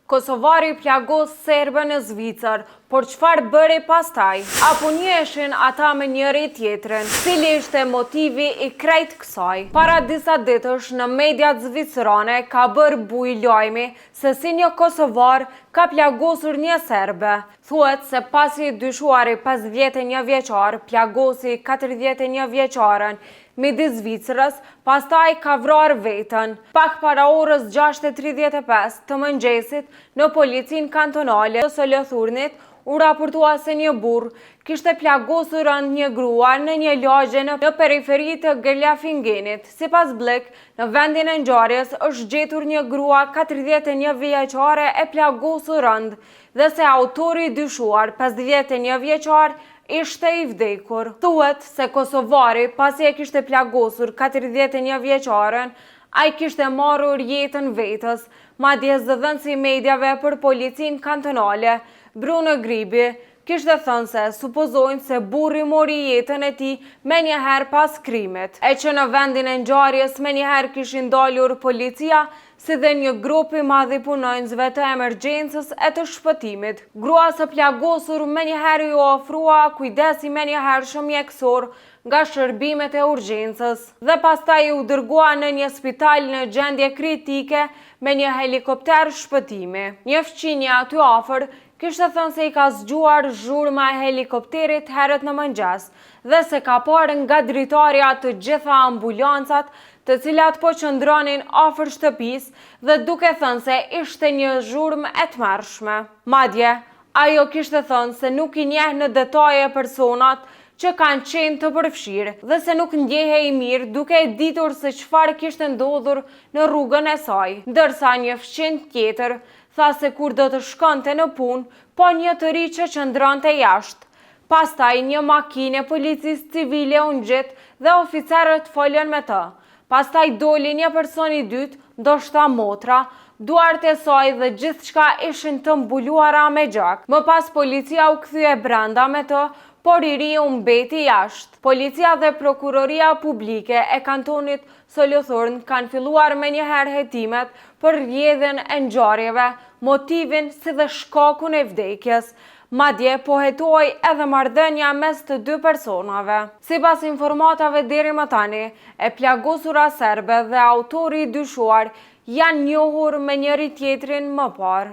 Kosovari plagos serbe në Zvicër, por çfarë bëri pastaj? Apo njiheshin ata me njëri tjetrin? Cili ishte motivi i krejt kësaj? Para disa ditësh në mediat zvicrane ka bërë buj lajmi se si një kosovar ka plagosur një serbe. Thuhet se pasi dyshuari 51 vjeçar plagosi 41 vjeçaren midis Zvicrës, pastaj ka vrarë veten. Pak para orës 6:35 të mëngjesit, në policinë kantonale të Solothurnit u raportua se një burr kishte plagosur rënd një grua në një lagje në periferi të Gjerlafingenit. Sipas Blek, në vendin e ngjarjes është gjetur një grua 41 vjeçare e plagosur rënd dhe se autori i dyshuar 51 vjeçar ishte i vdekur. Thuhet se kosovari pasi e kishte plagosur 41 vjeçaren, ai kishte marrur jetën vetës. Madje zëdhënësi i mediave për policinë kantonale, Bruno Gribi, kishte thënë se supozojnë se burri mori jetën e tij menjëherë pas krimit, e që në vendin e ngjarjes menjëherë kishin dalur policia si dhe një grup i madh i punonjësve të emergjencës e të shpëtimit. Grua së plagosur menjëherë ju ofrua kujdesi menjëhershëm mjekësor nga shërbimet e urgjencës dhe pastaj u dërgua në një spital në gjendje kritike me një helikopter shpëtimi. Një fqinje aty afër kishte thënë se i ka zgjuar zhurma e helikopterit herët në mëngjes dhe se ka parë nga dritarja të gjitha ambulancat të cilat po qëndronin afër shtëpisë dhe duke thënë se ishte një zhurmë e tmerrshme. Madje, ajo kishte thënë se nuk i njeh në detaje personat që kanë qenë të përfshirë dhe se nuk ndjehej mirë duke e ditur se çfarë kishte ndodhur në rrugën e saj. Ndërsa një fqin tjetër tha se kur do të shkonte në punë, po një të ri që qëndronte jashtë. Pastaj një makinë e policisë civile u ngjit dhe oficerët folën me të. Pastaj doli një person i dytë, ndoshta motra, duart e saj dhe gjithçka ishin të mbuluara me gjak. Më pas policia u kthye brenda me të, por i ri u mbeti jashtë. Policia dhe prokuroria publike e kantonit Solothurn kanë filluar menjëherë hetimet për rrjedhjen e ngjarjeve, motivin si dhe shkakun e vdekjes. Madje po hetohej edhe marrëdhënia mes të dy personave. Sipas informatave deri më tani, e plagosura serbe dhe autori i dyshuar janë njohur me njëri tjetrin më parë.